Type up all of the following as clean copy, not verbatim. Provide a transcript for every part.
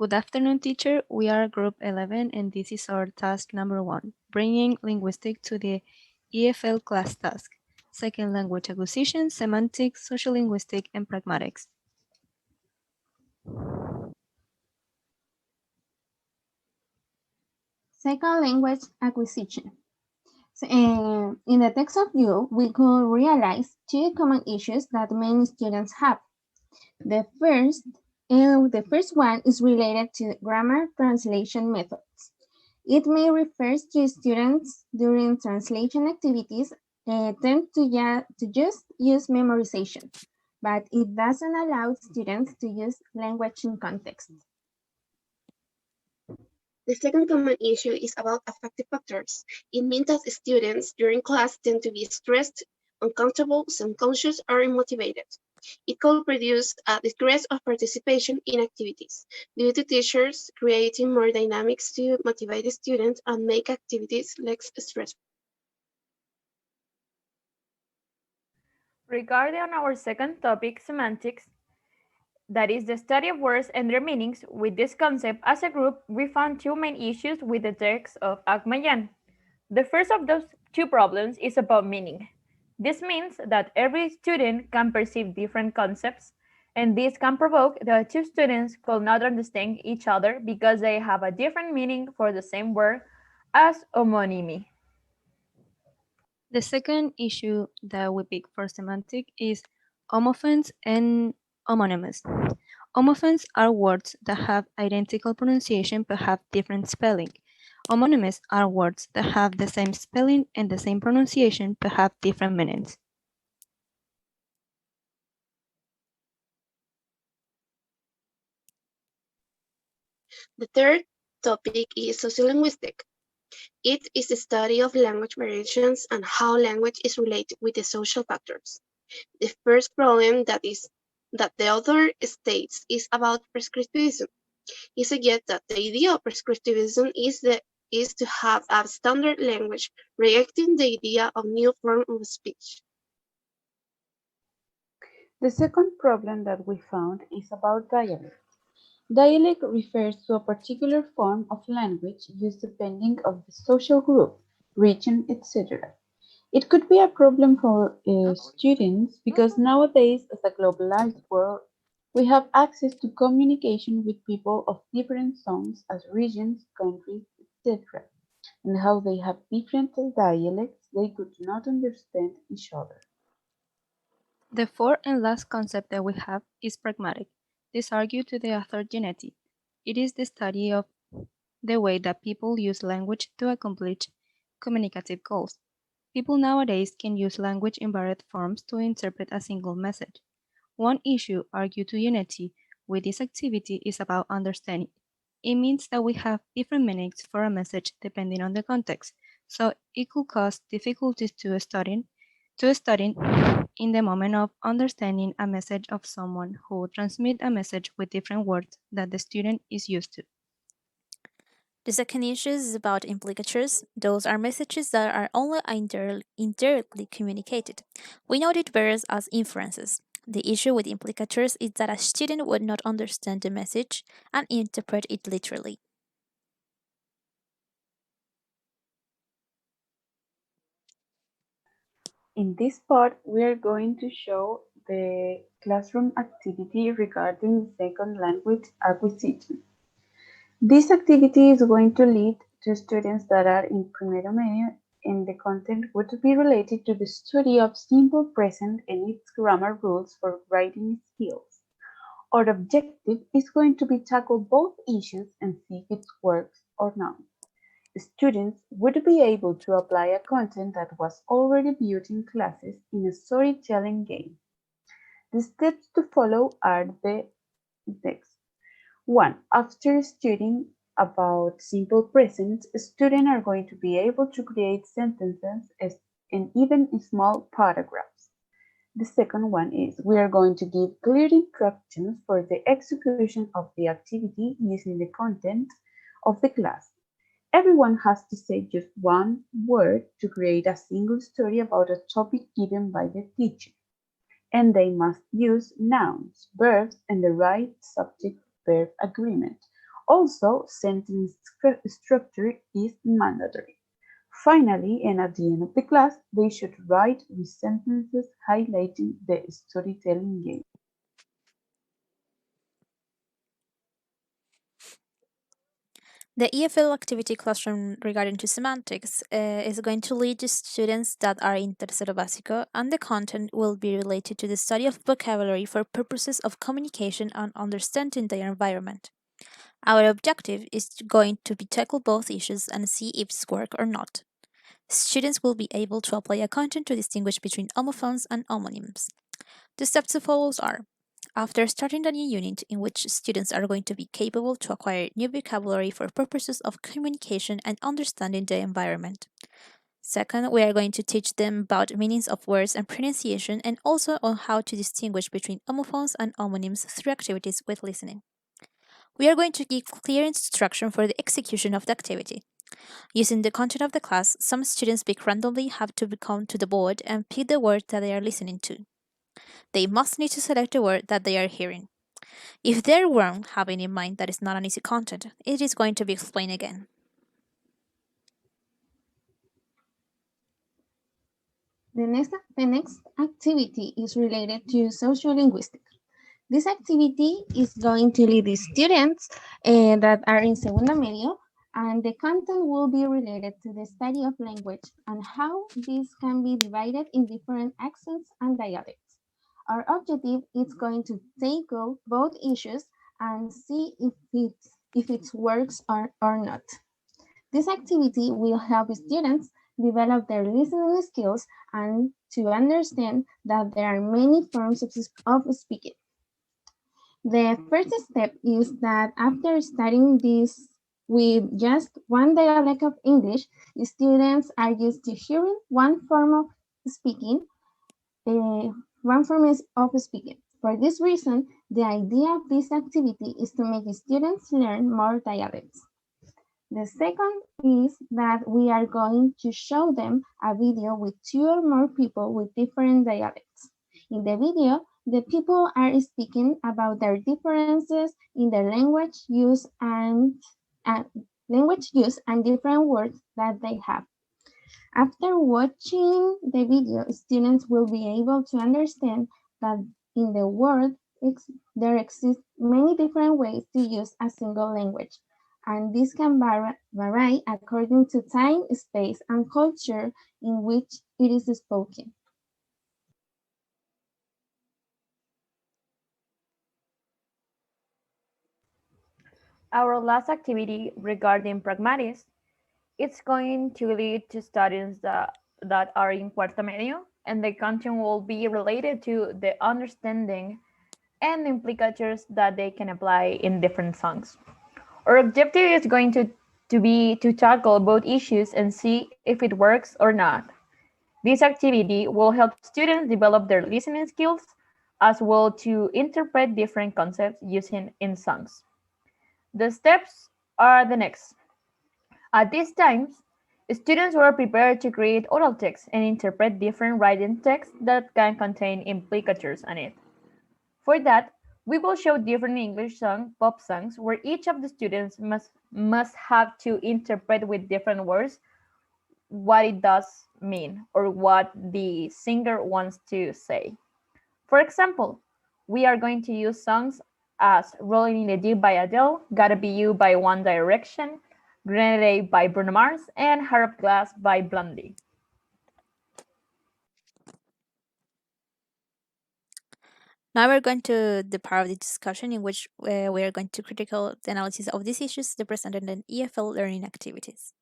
Good afternoon, teacher. We are Group 11 and this is our task number 1, bringing linguistics to the EFL class task. Second language acquisition, semantics, sociolinguistics, and pragmatics. Second language acquisition. In the text of view, we could realize two common issues that many students have. The first one is related to grammar translation methods. It may refer to students during translation activities tend to just use memorization, but it doesn't allow students to use language in context. The second common issue is about affective factors. It means that students during class tend to be stressed, uncomfortable, self-conscious, or unmotivated. It could produce a decrease of participation in activities due to teachers creating more dynamics to motivate the students and make activities less stressful. Regarding our second topic, semantics, that is the study of words and their meanings, with this concept as a group, we found two main issues with the text of Agmayan. The first of those two problems is about meaning. This means that every student can perceive different concepts, and this can provoke that two students could not understand each other because they have a different meaning for the same word as homonymy. The second issue that we pick for semantic is homophones and homonyms. Homophones are words that have identical pronunciation but have different spelling. Homonyms are words that have the same spelling and the same pronunciation but have different meanings. The third topic is sociolinguistics. It is the study of language variations and how language is related with the social factors. The first problem that the author states is about prescriptivism. He suggests that the idea of prescriptivism is to have a standard language, rejecting the idea of new form of speech. The second problem that we found is about dialect. Dialect refers to a particular form of language used depending on the social group, region, etc. It could be a problem for students because nowadays, as a globalized world, we have access to communication with people of different zones as regions, countries, etc. And how they have different dialects, they could not understand each other. The fourth and last concept that we have is pragmatic. This argues to the author Genetti. It is the study of the way that people use language to accomplish communicative goals. People nowadays can use language in varied forms to interpret a single message. One issue argued to Unity with this activity is about understanding. It means that we have different meanings for a message depending on the context, so it could cause difficulties to studying in the moment of understanding a message of someone who transmits a message with different words that the student is used to. The second issue is about implicatures. Those are messages that are only indirectly communicated. We know it better as inferences. The issue with implicatures is that a student would not understand the message and interpret it literally. In this part, we are going to show the classroom activity regarding second language acquisition. This activity is going to lead to students that are in primero medio, and the content would be related to the study of simple present and its grammar rules for writing skills. Our objective is going to be tackle both issues and see if it works or not. Students would be able to apply a content that was already viewed in classes in a storytelling game. The steps to follow are the next. 1. After studying about simple present, students are going to be able to create sentences and even small paragraphs. The second one is we are going to give clear instructions for the execution of the activity using the content of the class. Everyone has to say just one word to create a single story about a topic given by the teacher. And they must use nouns, verbs, and the right subject-verb agreement. Also, sentence structure is mandatory. Finally, and at the end of the class, they should write with sentences highlighting the storytelling game. The EFL activity classroom regarding to semantics is going to lead to students that are in Tercero Básico, and the content will be related to the study of vocabulary for purposes of communication and understanding their environment. Our objective is going to be tackle both issues and see if it's work or not. Students will be able to apply a content to distinguish between homophones and homonyms. The steps to follow are: after starting a new unit in which students are going to be capable to acquire new vocabulary for purposes of communication and understanding the environment. Second, we are going to teach them about meanings of words and pronunciation, and also on how to distinguish between homophones and homonyms through activities with listening. We are going to give clear instruction for the execution of the activity. Using the content of the class, some students pick randomly have to come to the board and pick the word that they are listening to. They must need to select the word that they are hearing. If they're wrong, having in mind that it's not an easy content, it is going to be explained again. The next activity is related to sociolinguistics. This activity is going to lead the students that are in Segundo Medio, and the content will be related to the study of language and how this can be divided in different accents and dialects. Our objective is going to tackle both issues and see if it works or not. This activity will help students develop their listening skills and to understand that there are many forms of speaking. The first step is that after studying this with just one dialect of English, students are used to hearing one form of speaking, For this reason, the idea of this activity is to make students learn more dialects. The second is that we are going to show them a video with 2 or more people with different dialects. In the video, the people are speaking about their differences in their language use and different words that they have. After watching the video, students will be able to understand that in the world there exist many different ways to use a single language, and this can vary according to time, space, and culture in which it is spoken. Our last activity regarding pragmatics, it's going to lead to students that are in Cuarto Medio, and the content will be related to the understanding and implicatures that they can apply in different songs. Our objective is going to be to tackle both issues and see if it works or not. This activity will help students develop their listening skills as well to interpret different concepts using in songs. The steps are the next. At these times, students were prepared to create oral text and interpret different writing texts that can contain implicatures on it. For that, we will show different English pop songs, where each of the students must have to interpret with different words what it does mean or what the singer wants to say. For example, we are going to use songs as Rolling in the Deep by Adele, Gotta Be You by One Direction, Grenade by Bruno Mars, and Heart of Glass by Blondie. Now we're going to the part of the discussion in which we are going to critical the analysis of these issues represented in EFL learning activities.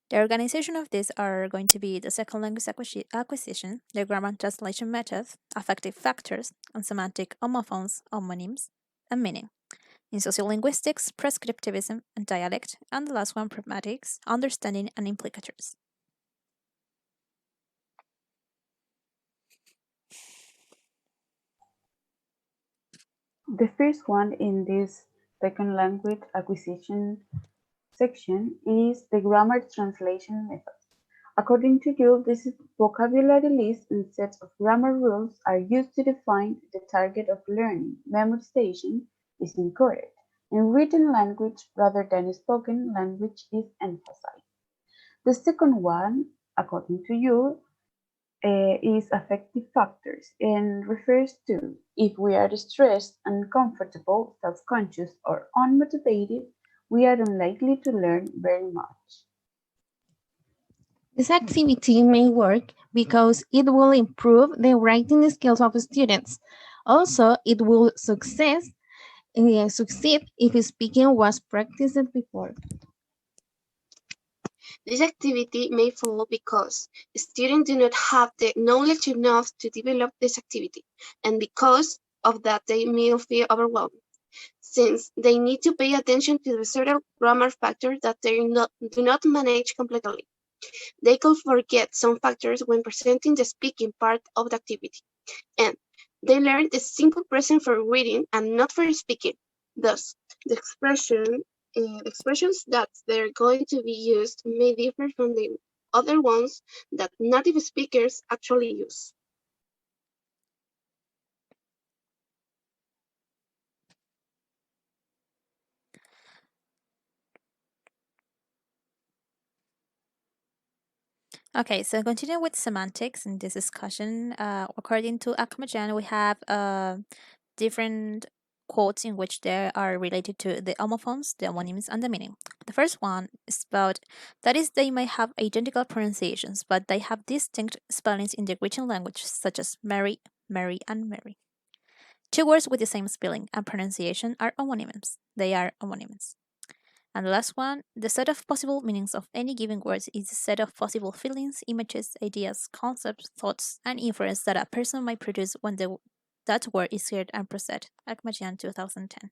The organization of these are going to be the second language acquisition, the grammar translation method, affective factors, and semantic homophones, homonyms, and meaning. In sociolinguistics, prescriptivism and dialect, and the last one, pragmatics, understanding and implicatures. The first one in this second language acquisition section is the grammar translation method. According to you, this vocabulary list and sets of grammar rules are used to define the target of learning. Memorization is encouraged, and written language rather than spoken language is emphasized. The second one, according to you, is affective factors and refers to if we are stressed, uncomfortable, self-conscious, or unmotivated, we are unlikely to learn very much. This activity may work because it will improve the writing skills of students. Also, it will succeed if speaking was practiced before. This activity may fail because students do not have the knowledge enough to develop this activity, and because of that they may feel overwhelmed, since they need to pay attention to the several grammar factors that they do not manage completely. They could forget some factors when presenting the speaking part of the activity, and they learn the simple present for reading and not for speaking. Thus, the expressions that they're going to be used may differ from the other ones that native speakers actually use. Okay, so continue with semantics in this discussion. According to Akmajan, we have different quotes in which they are related to the homophones, the homonyms, and the meaning. The first one is about that is, they may have identical pronunciations, but they have distinct spellings in the written language, such as Mary, Mary, and Mary. Two words with the same spelling and pronunciation are homonyms. They are homonyms. And the last one, the set of possible meanings of any given word is the set of possible feelings, images, ideas, concepts, thoughts, and inference that a person might produce when that word is heard and processed. Akmajian 2010.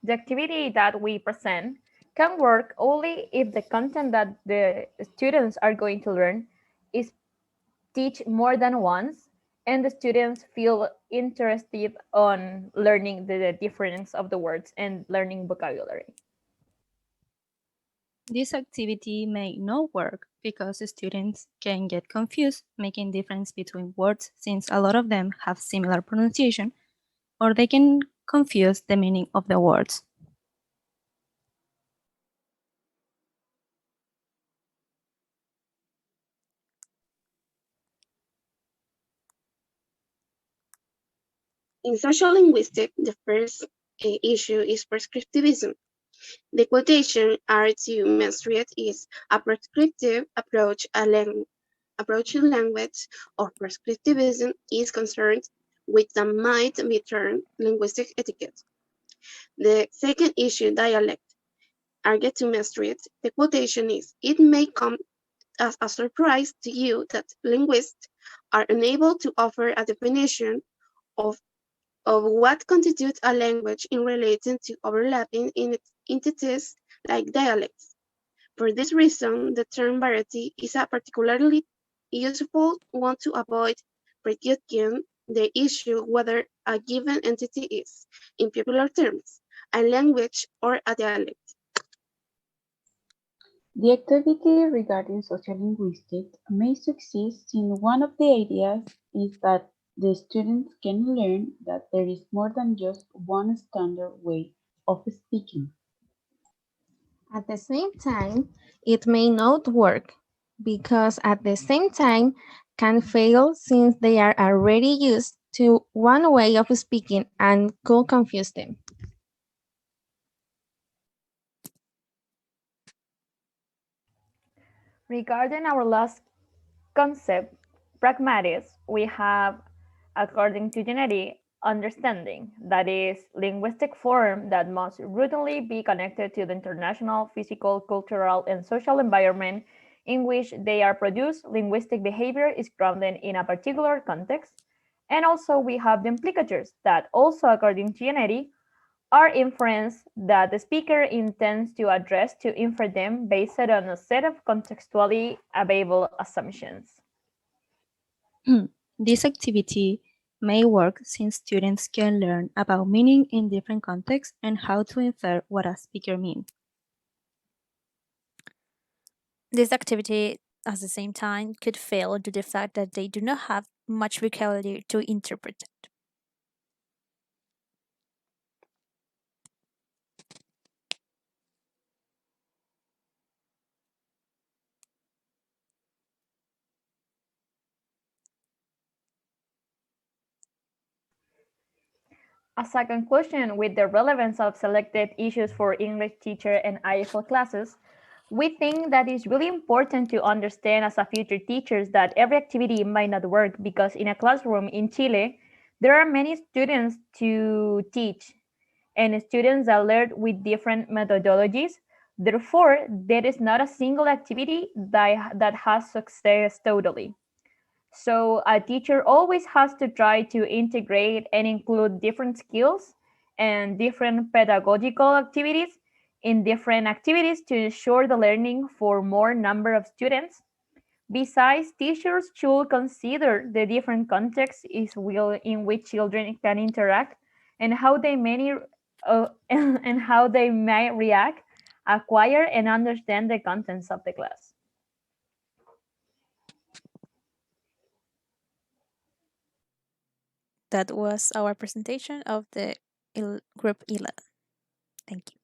The activity that we present can work only if the content that the students are going to learn is teach more than once and the students feel interested on learning the difference of the words and learning vocabulary. This activity may not work because students can get confused making difference between words since a lot of them have similar pronunciation, or they can confuse the meaning of the words. In social linguistics, the first issue is prescriptivism. The quotation are to menstruate is a prescriptive approach to language, or prescriptivism is concerned with that might be termed linguistic etiquette. The second issue, dialect, argued to menstruate. The quotation is, it may come as a surprise to you that linguists are unable to offer a definition of what constitutes a language in relation to overlapping in its entities like dialects. For this reason, the term variety is a particularly useful one to avoid prejudging the issue whether a given entity is, in popular terms, a language or a dialect. The activity regarding sociolinguistics may succeed since one of the ideas is that the students can learn that there is more than just one standard way of speaking. At the same time, it may not work because at the same time can fail since they are already used to one way of speaking and could confuse them. Regarding our last concept, pragmatics, we have, according to Genetti, understanding, that is, linguistic form that must routinely be connected to the international, physical, cultural, and social environment in which they are produced. Linguistic behavior is grounded in a particular context. And also we have the implicatures that also, according to Genetti, are inference that the speaker intends to address to infer them based on a set of contextually available assumptions. This activity may work since students can learn about meaning in different contexts and how to infer what a speaker means. This activity, at the same time, could fail due to the fact that they do not have much vocabulary to interpret it. As a conclusion, with the relevance of selected issues for English teacher and IFL classes, we think that it's really important to understand as a future teachers that every activity might not work because in a classroom in Chile, there are many students to teach and students that learn with different methodologies. Therefore, there is not a single activity that has success totally. So a teacher always has to try to integrate and include different skills and different pedagogical activities in different activities to ensure the learning for more number of students. Besides, teachers should consider the different contexts in which children can interact and how they may and how they may react, acquire, and understand the contents of the class. That was our presentation of the Group 11. Thank you.